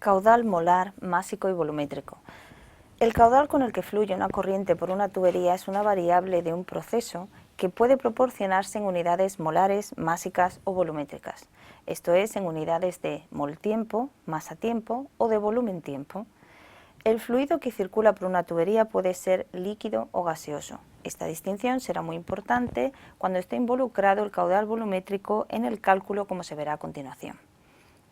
Caudal molar, másico y volumétrico. El caudal con el que fluye una corriente por una tubería es una variable de un proceso que puede proporcionarse en unidades molares, másicas o volumétricas. Esto es, en unidades de mol-tiempo, masa-tiempo o de volumen-tiempo. El fluido que circula por una tubería puede ser líquido o gaseoso. Esta distinción será muy importante cuando esté involucrado el caudal volumétrico en el cálculo, como se verá a continuación.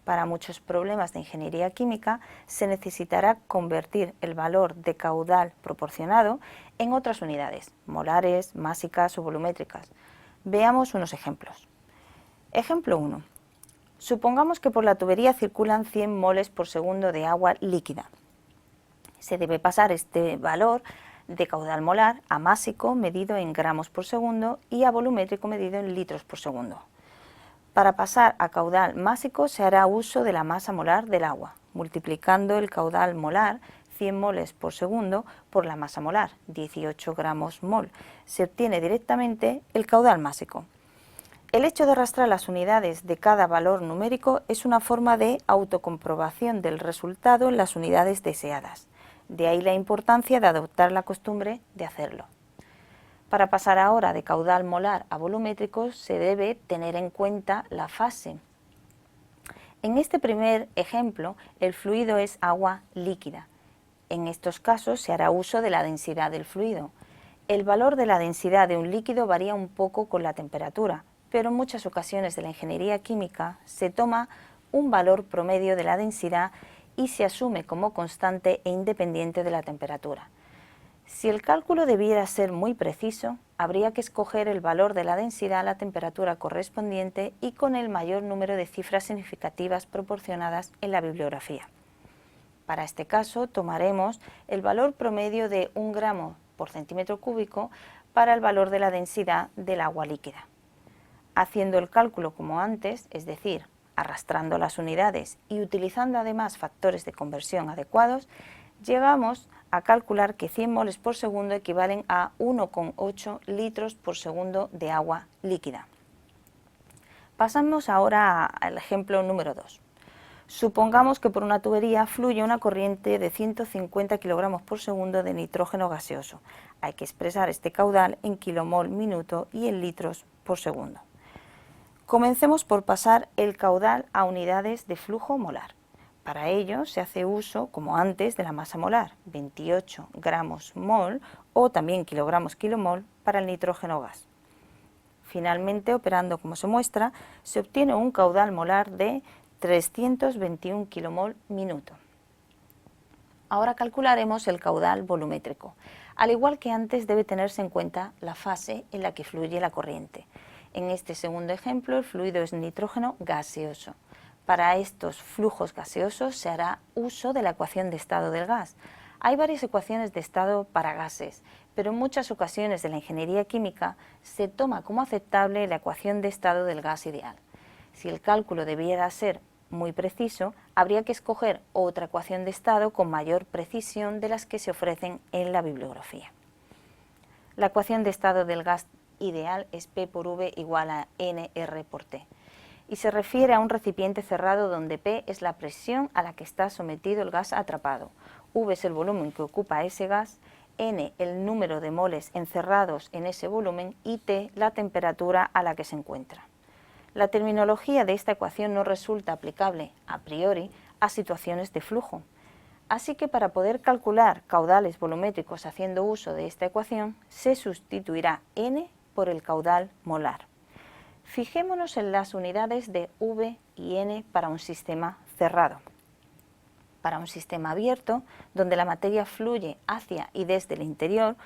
Para muchos problemas de ingeniería química se necesitará convertir el valor de caudal proporcionado en otras unidades, molares, másicas o volumétricas. Veamos unos ejemplos. Ejemplo 1. Supongamos que por la tubería circulan 100 moles por segundo de agua líquida. Se debe pasar este valor de caudal molar a másico medido en gramos por segundo y a volumétrico medido en litros por segundo. Para pasar a caudal másico se hará uso de la masa molar del agua, multiplicando el caudal molar 100 moles por segundo por la masa molar, 18 gramos mol. Se obtiene directamente el caudal másico. El hecho de arrastrar las unidades de cada valor numérico es una forma de autocomprobación del resultado en las unidades deseadas. De ahí la importancia de adoptar la costumbre de hacerlo. Para pasar ahora de caudal molar a volumétrico se debe tener en cuenta la fase. En este primer ejemplo, el fluido es agua líquida. En estos casos se hará uso de la densidad del fluido. El valor de la densidad de un líquido varía un poco con la temperatura, pero en muchas ocasiones de la ingeniería química se toma un valor promedio de la densidad y se asume como constante e independiente de la temperatura. Si el cálculo debiera ser muy preciso, habría que escoger el valor de la densidad a la temperatura correspondiente y con el mayor número de cifras significativas proporcionadas en la bibliografía. Para este caso, tomaremos el valor promedio de 1 gramo por centímetro cúbico para el valor de la densidad del agua líquida. Haciendo el cálculo como antes, es decir, arrastrando las unidades y utilizando además factores de conversión adecuados, llegamos a calcular que 100 moles por segundo equivalen a 1,8 litros por segundo de agua líquida. Pasamos ahora al ejemplo número 2. Supongamos que por una tubería fluye una corriente de 150 kilogramos por segundo de nitrógeno gaseoso. Hay que expresar este caudal en kilomol minuto y en litros por segundo. Comencemos por pasar el caudal a unidades de flujo molar. Para ello se hace uso, como antes, de la masa molar, 28 gramos mol o también kilogramos kilomol para el nitrógeno gas. Finalmente, operando como se muestra, se obtiene un caudal molar de 321 kilomol minuto. Ahora calcularemos el caudal volumétrico. Al igual que antes, debe tenerse en cuenta la fase en la que fluye la corriente. En este segundo ejemplo, el fluido es nitrógeno gaseoso. Para estos flujos gaseosos se hará uso de la ecuación de estado del gas. Hay varias ecuaciones de estado para gases, pero en muchas ocasiones de la ingeniería química se toma como aceptable la ecuación de estado del gas ideal. Si el cálculo debiera ser muy preciso, habría que escoger otra ecuación de estado con mayor precisión de las que se ofrecen en la bibliografía. La ecuación de estado del gas ideal es P por V igual a NR por T. Y se refiere a un recipiente cerrado donde P es la presión a la que está sometido el gas atrapado, V es el volumen que ocupa ese gas, N el número de moles encerrados en ese volumen y T la temperatura a la que se encuentra. La terminología de esta ecuación no resulta aplicable a priori a situaciones de flujo, así que para poder calcular caudales volumétricos haciendo uso de esta ecuación se sustituirá N por el caudal molar. Fijémonos en las unidades de V y N para un sistema cerrado. Para un sistema abierto, donde la materia fluye hacia y desde el interior,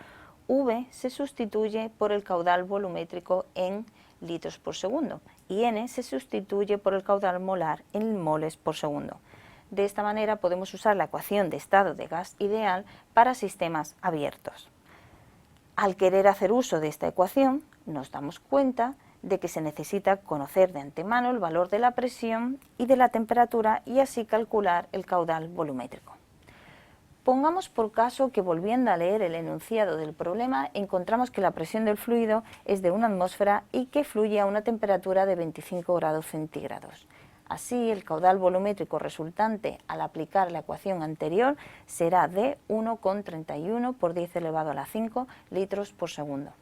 V se sustituye por el caudal volumétrico en litros por segundo y N se sustituye por el caudal molar en moles por segundo. De esta manera podemos usar la ecuación de estado de gas ideal para sistemas abiertos. Al querer hacer uso de esta ecuación, nos damos cuenta de que se necesita conocer de antemano el valor de la presión y de la temperatura y así calcular el caudal volumétrico. Pongamos por caso que, volviendo a leer el enunciado del problema, encontramos que la presión del fluido es de 1 atmósfera y que fluye a una temperatura de 25 grados centígrados. Así, el caudal volumétrico resultante al aplicar la ecuación anterior será de 1,31 por 10 elevado a la 5 litros por segundo.